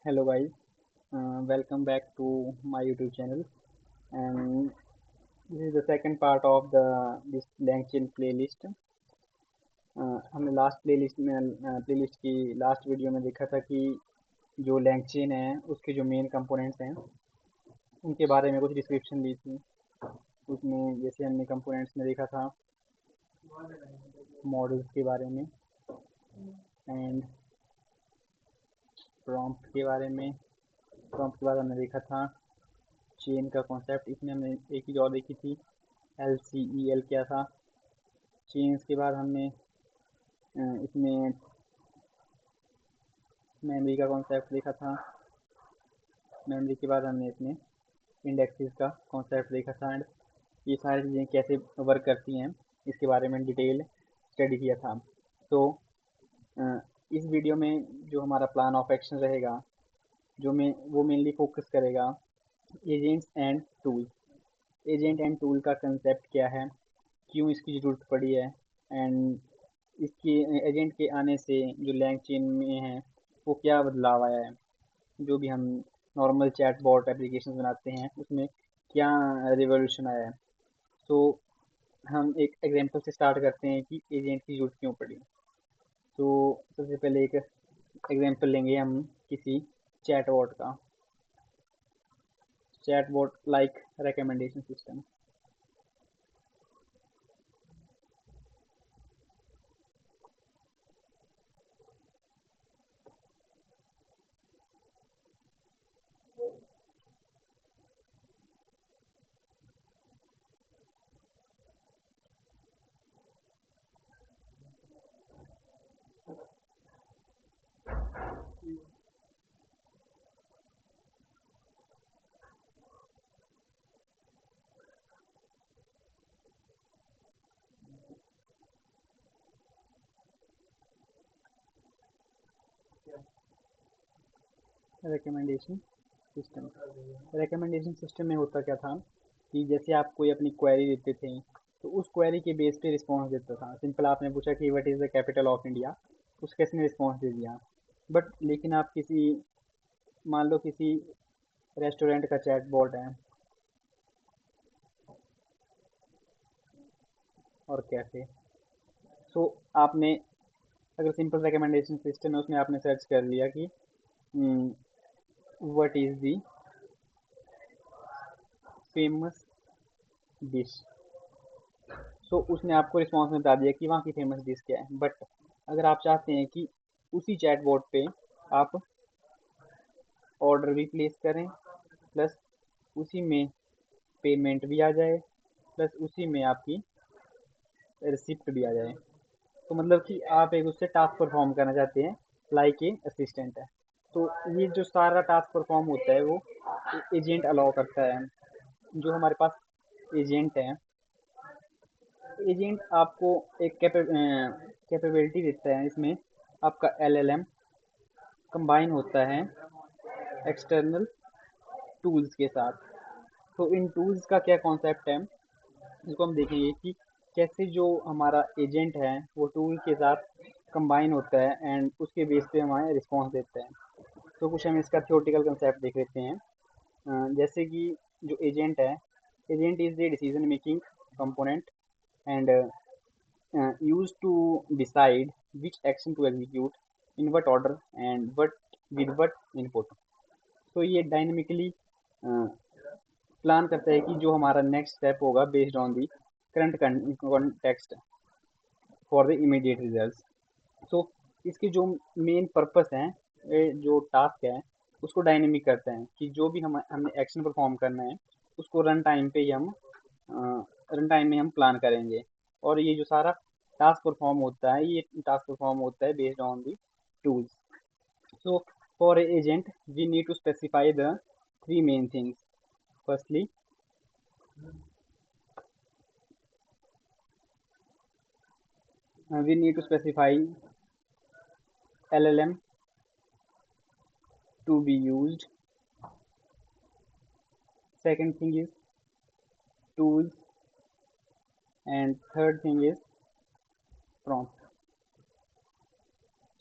Hello guys, welcome back to my YouTube channel. And this is the second part of the this LangChain playlist. हमने last playlist की last video में देखा था कि जो LangChain है उसके जो मेन कंपोनेंट्स हैं उनके बारे में कुछ डिस्क्रिप्शन दी थी। उसमें जैसे हमने कंपोनेंट्स में देखा था मॉडल्स के बारे में एंड प्रॉम्प्ट के बारे में। प्रॉम्प्ट के बाद हमने देखा था चेन का कॉन्सेप्ट। इसमें हमने एक चीज़ और देखी थी, LCEL क्या था। चेन्स के बाद हमने इसमें मेमोरी का कॉन्सेप्ट देखा था। मेमोरी के बाद हमने इसमें इंडेक्सेस का कॉन्सेप्ट देखा था एंड ये सारी चीज़ें कैसे वर्क करती हैं इसके बारे में डिटेल स्टडी किया था। तो इस वीडियो में जो हमारा प्लान ऑफ एक्शन रहेगा वो मेनली फोकस करेगा agents and tool. Agent and tool का कंसेप्ट क्या है, क्यों इसकी ज़रूरत पड़ी है एंड इसके एजेंट के आने से जो लैंग चेन में है वो क्या बदलाव आया है। जो भी हम नॉर्मल चैट बॉट एप्लीकेशन बनाते हैं उसमें क्या रिवॉल्यूशन आया है। तो हम एक एग्जांपल से स्टार्ट करते हैं कि एजेंट की ज़रूरत क्यों पड़ी। तो सबसे पहले एक एग्जांपल लेंगे हम किसी चैट बॉट का, chat bot like recommendation system. Recommendation system, recommendation system में होता क्या था कि जैसे आप कोई अपनी क्वेरी देते थे तो उस क्वेरी के बेस पे रिस्पॉन्स देता था। सिंपल आपने पूछा कि what is the capital of India, उस केस में रिस्पॉन्स दे दिया। बट लेकिन आप किसी, मान लो किसी रेस्टोरेंट का चैट बॉट है और कैफे, सो आपने अगर सिंपल रिकमेंडेशन सिस्टम है उसमें आपने सर्च कर लिया कि what is the famous dish, so उसने आपको रिस्पॉन्स में बता दिया कि वहाँ की फेमस डिश क्या है। बट अगर आप चाहते हैं कि उसी चैट बोर्ड पे आप ऑर्डर भी प्लेस करें, प्लस उसी में पेमेंट भी आ जाए, प्लस उसी में आपकी रिसिप्ट भी आ जाए, तो मतलब कि आप एक उससे टास्क परफॉर्म करना चाहते हैं लाइक ए असिस्टेंट है। तो ये जो सारा टास्क परफॉर्म होता है वो एजेंट अलाउ करता है। जो हमारे पास एजेंट है, एजेंट आपको एक कैपेबिलिटी देता है। इसमें आपका LLM कंबाइन होता है एक्सटर्नल टूल्स के साथ। तो इन टूल्स का क्या कॉन्सेप्ट है इसको हम देखेंगे कि कैसे जो हमारा एजेंट है वो टूल के साथ कंबाइन होता है एंड उसके बेस पे हमारे रिस्पॉन्स देता है। तो कुछ हम इसका थ्योरेटिकल कंसेप्ट देख लेते हैं। जैसे कि जो एजेंट है, agent is the decision making component and used to decide which action to execute in what order and what with what input। तो ये डायनेमिकली प्लान करता है कि जो हमारा नेक्स्ट स्टेप होगा based on the current context for the immediate results. So इसके जो मेन पर्पस हैं, जो टास्क है उसको डायनेमिक करते हैं कि जो भी हमने एक्शन परफॉर्म करना है उसको रन टाइम पे ही हम रन टाइम में हम प्लान करेंगे। और ये जो सारा टास्क परफॉर्म होता है, ये टास्क परफॉर्म होता है based on the tools. So for agent we need to specify the three main things. Firstly we need to specify LLM to be used. Second thing is tools, and third thing is prompt.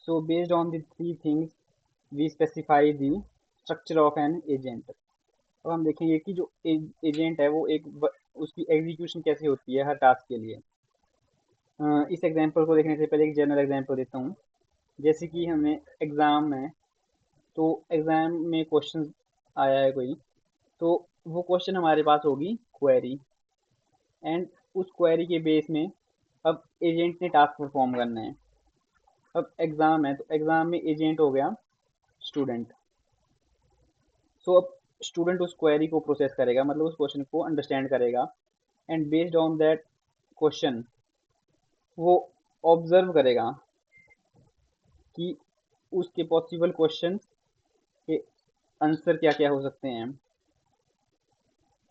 So based on the three things we specify the structure of an agent. अब हम देखेंगे कि जो agent है वो उसकी execution कैसे होती है हर टास्क के लिए। इस एग्जांपल को देखने से पहले एक जनरल एग्जांपल देता हूँ। जैसे कि हमें एग्ज़ाम है, तो एग्ज़ाम में क्वेश्चन आया है कोई, तो वो क्वेश्चन हमारे पास होगी क्वेरी, एंड उस क्वेरी के बेस में अब एजेंट ने टास्क परफॉर्म करना है। अब एग्ज़ाम है, तो एग्ज़ाम में एजेंट हो गया स्टूडेंट। सो अब स्टूडेंट उस क्वेरी को प्रोसेस करेगा, मतलब उस क्वेश्चन को अंडरस्टैंड करेगा, and based on that question वो ऑब्जर्व करेगा कि उसके पॉसिबल क्वेश्चन के आंसर क्या क्या हो सकते हैं,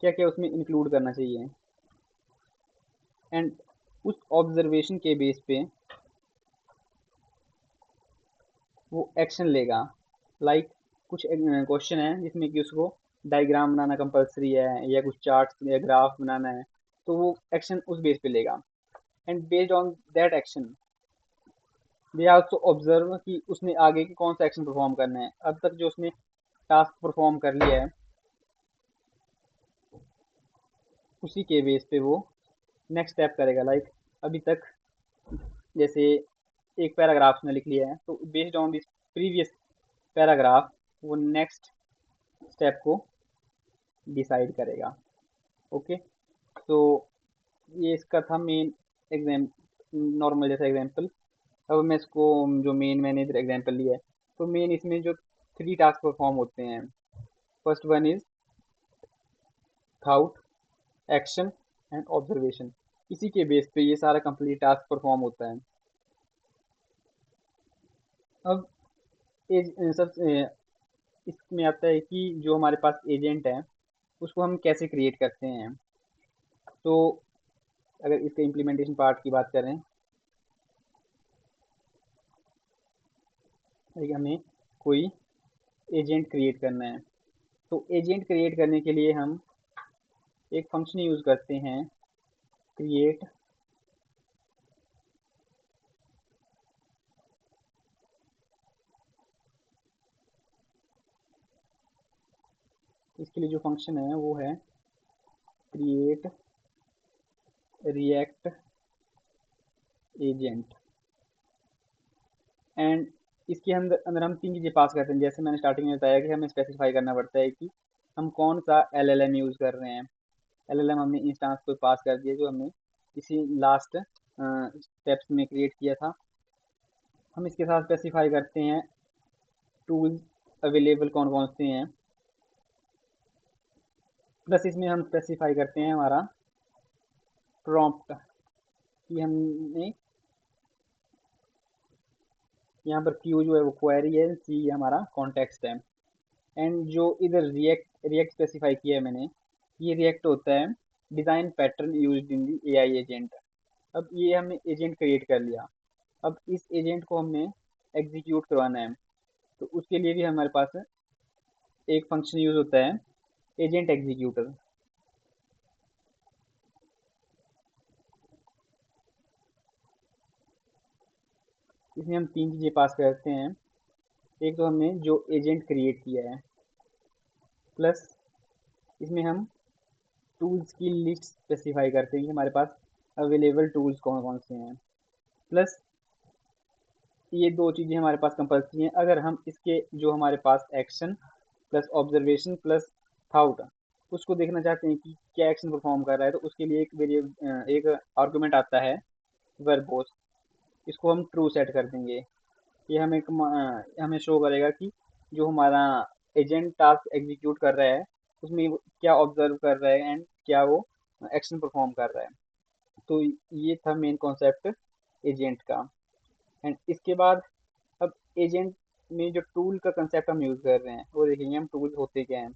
क्या क्या उसमें इंक्लूड करना चाहिए, एंड उस ऑब्जर्वेशन के बेस पे वो एक्शन लेगा। लाइक कुछ क्वेश्चन है जिसमें कि उसको डायग्राम बनाना कंपलसरी है, या कुछ चार्ट या ग्राफ बनाना है, तो वो एक्शन उस बेस पे लेगा, and based on that action they also observe कि उसने आगे के कौन सा एक्शन परफॉर्म करना है। अब तक जो उसने टास्क परफॉर्म कर लिया है उसी के बेस पे वो नेक्स्ट स्टेप करेगा। लाइक अभी तक जैसे एक पैराग्राफ उसने लिख लिया है, तो based on this previous paragraph वो नेक्स्ट स्टेप को डिसाइड करेगा। ओके, तो ये इसका था मेन एग्जाम, नॉर्मल जैसा एग्जाम्पल। अब मैं इसको जो मेन मैंने इधर एग्जाम्पल लिया है, तो मेन इसमें जो थ्री टास्क परफॉर्म होते हैं, first one is thought, action and observation. इसी के बेस पे ये सारा कंप्लीट टास्क परफॉर्म होता है। अब एज सब इसमें आता है कि जो हमारे पास एजेंट है उसको हम कैसे क्रिएट करते हैं। तो अगर इसके इम्प्लीमेंटेशन पार्ट की बात करें, लाइक हमें कोई एजेंट क्रिएट करना है, तो एजेंट क्रिएट करने के लिए हम एक फंक्शन यूज़ करते हैं, क्रिएट। इसके लिए जो फंक्शन है वो है क्रिएट रिएक्ट एजेंट, एंड इसके अंदर अंदर हम तीन चीज़ें पास करते हैं। जैसे मैंने स्टार्टिंग में बताया कि हमें स्पेसिफाई करना पड़ता है कि हम कौन सा एलएलएम यूज़ कर रहे हैं। एलएलएम हमने इंस्टांस को पास कर दिया जो हमने इसी लास्ट स्टेप्स में क्रिएट किया था। हम इसके साथ स्पेसिफाई करते हैं टूल्स अवेलेबल कौन कौन से हैं, प्लस इसमें हम स्पेसिफाई करते हैं हमारा प्रॉम्प्ट, कि हमने यहाँ पर क्यू जो है वो क्वेरी है, सी हमारा कॉन्टेक्स्ट है, एंड जो इधर रिएक्ट रिएक्ट स्पेसिफाई किया है मैंने, ये रिएक्ट होता है design pattern used in the AI agent. अब ये हमने एजेंट क्रिएट कर लिया, अब इस एजेंट को हमने एग्जीक्यूट करवाना है, तो उसके लिए भी हमारे पास एक फंक्शन यूज होता है एजेंट एग्जीक्यूटर। इसमें हम तीन चीज़ें पास करते हैं। एक तो हमने जो एजेंट क्रिएट किया है, प्लस इसमें हम टूल्स की लिस्ट स्पेसिफाई करते हैं कि हमारे पास अवेलेबल टूल्स कौन कौन से हैं, प्लस ये दो चीज़ें हमारे पास कंपल्सरी हैं। अगर हम इसके जो हमारे पास action plus observation plus thought उसको देखना चाहते हैं कि क्या एक्शन परफॉर्म कर रहा है, तो उसके लिए एक आर्गुमेंट आता है वर्बोस, इसको हम ट्रू सेट कर देंगे। ये हमें शो करेगा कि जो हमारा एजेंट टास्क एग्जीक्यूट कर रहा है उसमें वो क्या ऑब्जर्व कर रहा है एंड क्या वो एक्शन परफॉर्म कर रहा है। तो ये था मेन कॉन्सेप्ट एजेंट का। एंड इसके बाद अब एजेंट में जो टूल का कंसेप्ट हम यूज़ कर रहे हैं वो देखेंगे हम टूल होते क्या हैं।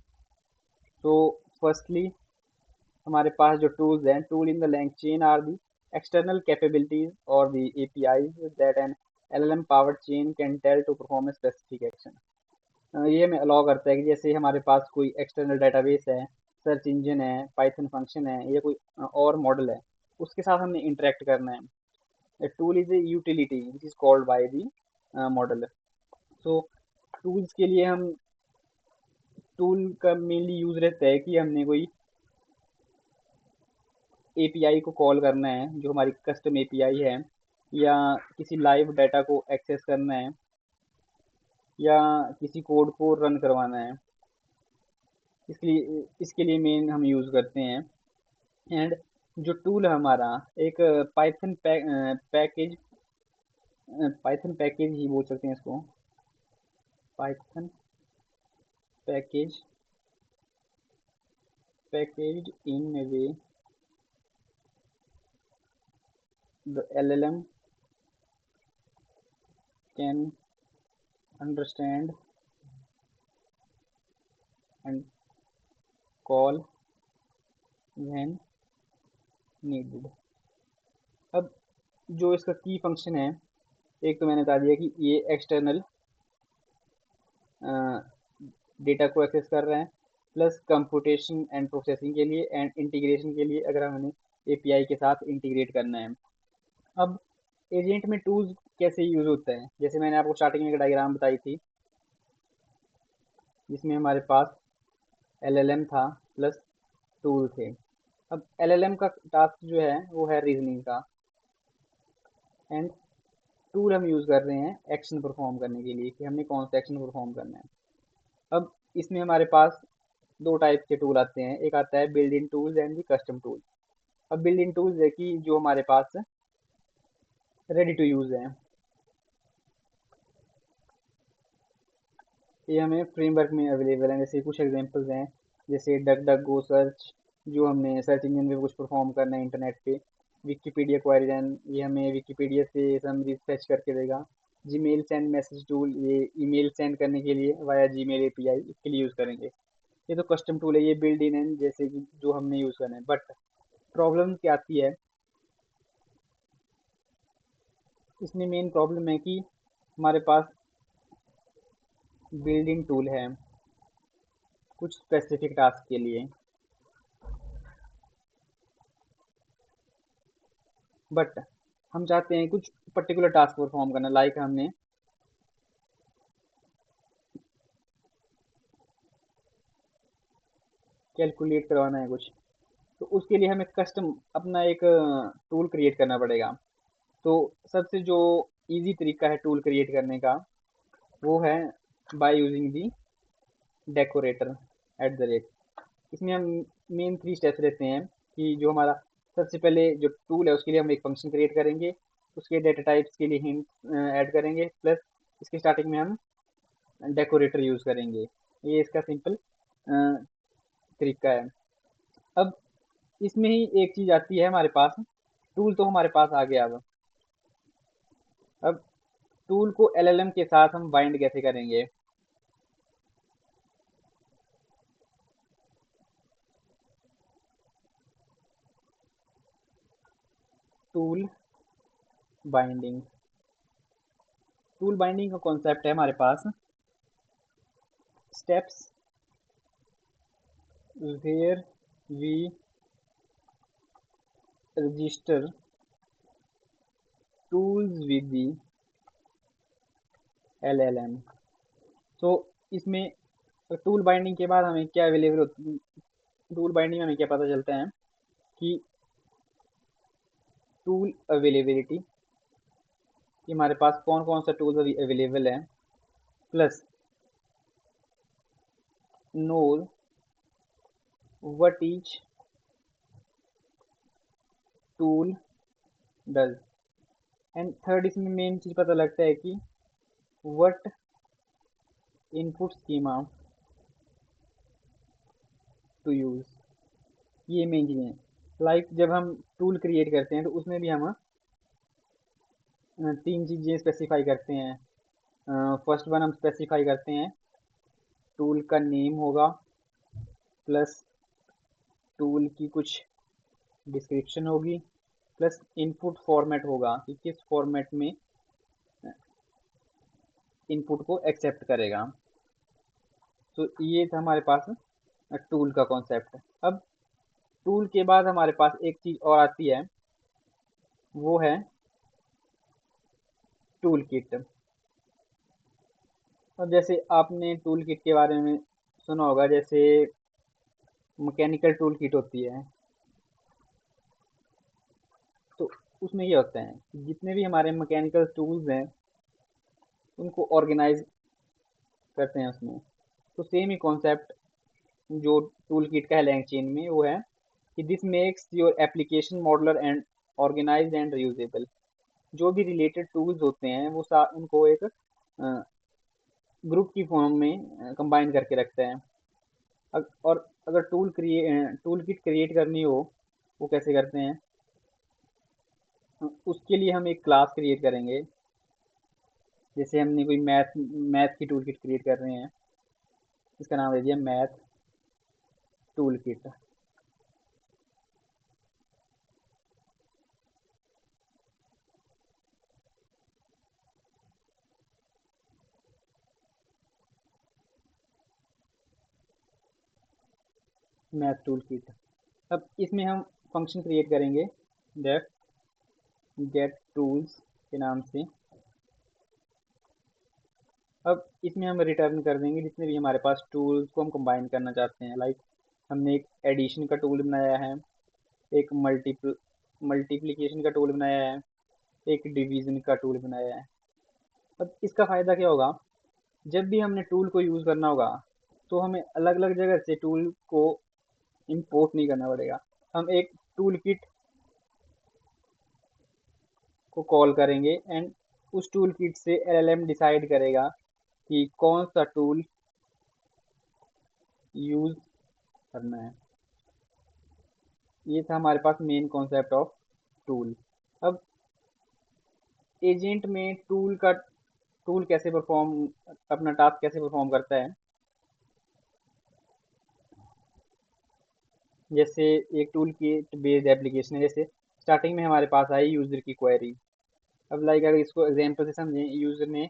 तो फर्स्टली हमारे पास जो टूल्स हैं, tool in the LangChain are the external capabilities or the APIs that an LLM powered chain can tell to perform a specific action। ये हमें अलाउ करता है कि जैसे हमारे पास कोई एक्सटर्नल डेटाबेस है, सर्च इंजन है, पाइथन फंक्शन है, या कोई और मॉडल है, उसके साथ हमने इंटरेक्ट करना है। A tool is a utility which is called by the model है। सो टूल्स के लिए हम टूल का मेनली यूज़ रहता है कि हमने कोई एपीआई को कॉल करना है जो हमारी कस्टम एपीआई है, या किसी लाइव डाटा को एक्सेस करना है, या किसी कोड को रन करवाना है। इसके लिए मेन हम यूज़ करते हैं। एंड जो टूल है हमारा एक पाइथन पैकेज, पाइथन पैकेज ही बोल सकते हैं इसको, Python package package in a way the LLM can understand and call when needed। अब जो इसका की फंक्शन है, एक तो मैंने बता दिया कि ये एक्सटर्नल डेटा को एक्सेस कर रहे हैं, प्लस कंप्यूटेशन एंड प्रोसेसिंग के लिए एंड इंटीग्रेशन के लिए अगर हमें एपीआई के साथ इंटीग्रेट करना है। अब एजेंट में टूल्स कैसे यूज होते हैं, जैसे मैंने आपको स्टार्टिंग में एक डायग्राम बताई थी जिसमें हमारे पास एलएलएम था प्लस टूल थे। अब एलएलएम का टास्क जो है वो है रीजनिंग का, एंड टूल हम यूज़ कर रहे हैं एक्शन परफॉर्म करने के लिए कि हमने कौन सा एक्शन परफॉर्म करना है। अब इसमें हमारे पास दो टाइप के टूल आते हैं, एक आता है build in tools and the custom tool. अब बिल्ड इन टूल्स है कि जो हमारे पास रेडी टू यूज़ है, ये हमें फ्रेमवर्क में अवेलेबल है। जैसे कुछ एग्जांपल्स हैं, जैसे डक डक गो सर्च, जो हमने सर्च इंजन में कुछ परफॉर्म करना है इंटरनेट पे। विकिपीडिया क्वेरीजन, ये हमें विकिपीडिया से समरी फैच करके देगा। जीमेल सेंड मैसेज टूल, ये ईमेल सेंड करने के लिए वाया जीमेल एपीआई इसके लिए यूज़ करेंगे। ये तो कस्टम टूल है, ये बिल्ड इन है जैसे कि जो हमने यूज़ करना है। बट प्रॉब्लम क्या आती है इसमें, मेन प्रॉब्लम है कि हमारे पास बिल्ड इन टूल है कुछ स्पेसिफिक टास्क के लिए, बट हम चाहते हैं कुछ पर्टिकुलर टास्क परफॉर्म करना, लाइक हमने कैलकुलेट करवाना है कुछ, तो उसके लिए हमें कस्टम अपना एक टूल क्रिएट करना पड़ेगा। तो सबसे जो इजी तरीका है टूल क्रिएट करने का वो है by using the decorator at the rate. इसमें हम मेन 3 स्टेप्स रहते हैं कि जो हमारा सबसे पहले जो टूल है उसके लिए हम एक फंक्शन क्रिएट करेंगे, उसके डेटा टाइप्स के लिए हिंट ऐड करेंगे, प्लस इसके स्टार्टिंग में हम डेकोरेटर यूज़ करेंगे। ये इसका सिंपल तरीका है। अब इसमें ही एक चीज़ आती है हमारे पास, टूल तो हमारे पास आ गया। अब टूल को एलएलएम के साथ हम बाइंड कैसे करेंगे। टूल बाइंडिंग, टूल बाइंडिंग का कॉन्सेप्ट है हमारे पास steps where we register tools with the LLM. तो इसमें टूल बाइंडिंग के बाद हमें क्या अवेलेबल होती, टूल बाइंडिंग में हमें क्या पता चलता है कि टूल अवेलेबिलिटी कि हमारे पास कौन कौन सा टूल्स अभी अवेलेबल है, plus knows what each tool does। And third इसमें मेन चीज़ पता लगता है कि what input schema to use। ये मेन चीज़ें हैं। लाइक जब हम टूल क्रिएट करते हैं तो उसमें भी हम 3 चीज़ें स्पेसिफाई करते हैं। फर्स्ट वन हम स्पेसिफाई करते हैं टूल का नेम होगा, प्लस टूल की कुछ डिस्क्रिप्शन होगी, प्लस इनपुट फॉर्मेट होगा कि किस फॉर्मेट में इनपुट को एक्सेप्ट करेगा। तो ये था हमारे पास टूल का कॉन्सेप्ट। अब टूल के बाद हमारे पास एक चीज़ और आती है, वो है टूल किट। अब जैसे आपने टूल किट के बारे में सुना होगा, जैसे मैकेनिकल टूल किट होती है, तो उसमें ये होता है कि जितने भी हमारे मैकेनिकल टूल्स हैं उनको ऑर्गेनाइज करते हैं उसमें। तो सेम ही कॉन्सेप्ट जो टूल किट का है लैंग चेन में, वो है कि this makes your application modular and organised and reusable. जो भी रिलेटेड टूल्स होते हैं वो उनको एक ग्रुप की फॉर्म में कंबाइन करके रखते हैं। और अगर टूल किट क्रिएट करनी हो, वो कैसे करते हैं? उसके लिए हम एक क्लास क्रिएट करेंगे। जैसे हमने कोई मैथ मैथ की टूल किट क्रिएट कर रहे हैं, इसका नाम दे दिया math tool kit. Math tool kit. अब इसमें हम फंक्शन क्रिएट करेंगे, डेफ गेट टूल्स के नाम से। अब इसमें हम रिटर्न कर देंगे जितने भी हमारे पास टूल्स को हम कंबाइन करना चाहते हैं। लाइक हमने एक एडिशन का टूल बनाया है, एक मल्टीप्लिकेशन का टूल बनाया है, एक डिवीजन का टूल बनाया है। अब इसका फ़ायदा क्या होगा? जब भी हमने टूल को यूज़ करना होगा तो हमें अलग अलग जगह से टूल को इंपोर्ट नहीं करना पड़ेगा। हम एक टूल किट को कॉल करेंगे एंड उस टूल किट से एलएलएम डिसाइड करेगा कि कौन सा टूल यूज़ करना है। ये था हमारे पास मेन कॉन्सेप्ट ऑफ टूल। अब एजेंट में टूल कैसे परफॉर्म अपना टास्क कैसे परफॉर्म करता है? जैसे एक टूल किट बेस्ड एप्लीकेशन है, जैसे स्टार्टिंग में हमारे पास आई यूज़र की क्वेरी। अब लाइक अगर इसको एग्जांपल से समझें, यूज़र ने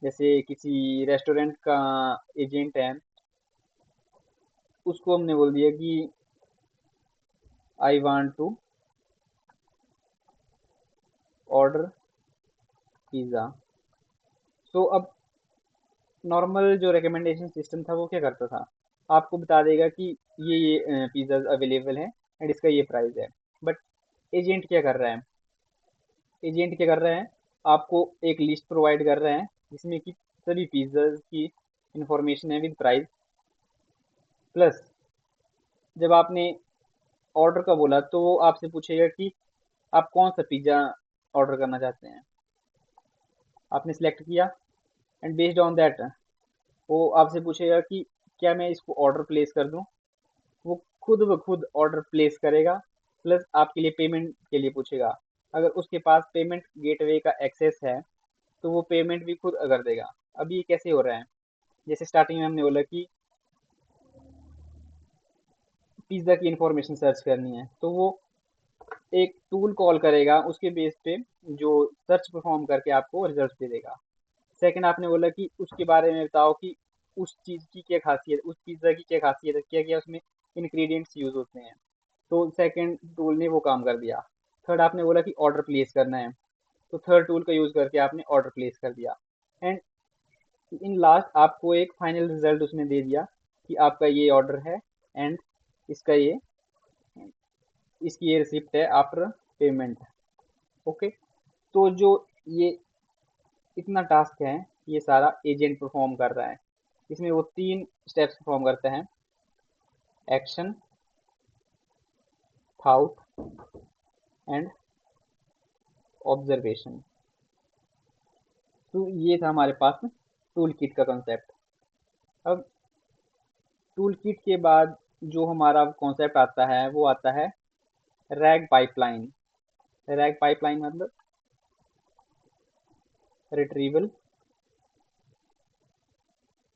जैसे किसी रेस्टोरेंट का एजेंट है, उसको हमने बोल दिया कि I want to order pizza. So अब नॉर्मल जो रिकमेंडेशन सिस्टम था वो क्या करता था? आपको बता देगा कि ये पिज़्ज़ा अवेलेबल है एंड इसका ये प्राइस है। बट एजेंट क्या कर रहा है? एजेंट क्या कर रहा है? आपको एक लिस्ट प्रोवाइड कर रहा है जिसमें कि सभी पिज़्ज़ा की इंफॉर्मेशन है विद प्राइस। प्लस जब आपने ऑर्डर का बोला तो वो आपसे पूछेगा कि आप कौन सा पिज़्ज़ा ऑर्डर करना चाहते हैं। आपने सिलेक्ट किया एंड बेस्ड ऑन दैट वो आपसे पूछेगा कि क्या मैं इसको ऑर्डर प्लेस कर दूं। वो खुद ब खुद ऑर्डर प्लेस करेगा, प्लस आपके लिए पेमेंट के लिए पूछेगा। अगर उसके पास पेमेंट गेटवे का एक्सेस है तो वो पेमेंट भी खुद कर देगा। अब ये कैसे हो रहा है? जैसे स्टार्टिंग में हमने बोला कि पिज़्ज़ा की इंफॉर्मेशन सर्च करनी है, तो वो एक टूल कॉल करेगा, उसके बेस पे जो सर्च परफॉर्म करके आपको रिजल्ट दे देगा। सेकंड आपने बोला कि उसके बारे में बताओ कि उस चीज़ की क्या खासियत, उस पिज़्ज़ा की क्या खासियत है, क्या क्या उसमें इंग्रेडिएंट्स यूज़ होते हैं। तो सेकंड टूल ने वो काम कर दिया। थर्ड आपने बोला कि ऑर्डर प्लेस करना है, तो थर्ड टूल का यूज़ करके आपने ऑर्डर प्लेस कर दिया। एंड इन लास्ट आपको एक फाइनल रिजल्ट उसने दे दिया कि आपका ये ऑर्डर है एंड इसका ये इसकी ये रिसिप्ट है आफ्टर पेमेंट। ओके। तो जो ये इतना टास्क है, ये सारा एजेंट परफॉर्म कर रहा है। इसमें वो तीन स्टेप्स परफॉर्म करता है: एक्शन, थाउट एंड ऑब्जर्वेशन। तो ये था हमारे पास टूल किट का कॉन्सेप्ट। अब टूल किट के बाद जो हमारा कॉन्सेप्ट आता है वो आता है रैग पाइपलाइन। रैग पाइपलाइन मतलब रिट्रीवल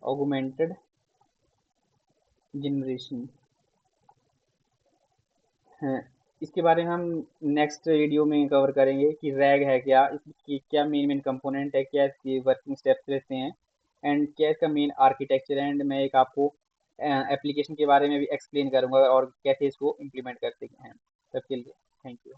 ऑगमेंटेड जनरेशन। हैं, इसके बारे में हम नेक्स्ट वीडियो में कवर करेंगे कि रैग है क्या, इसकी क्या मेन मेन कंपोनेंट है, क्या इसके वर्किंग स्टेप्स रहते हैं एंड क्या इसका मेन आर्किटेक्चर है। एंड मैं एक आपको एप्लीकेशन के बारे में भी एक्सप्लेन करूंगा और कैसे इसको इम्प्लीमेंट करते हैं। तब के लिए थैंक यू।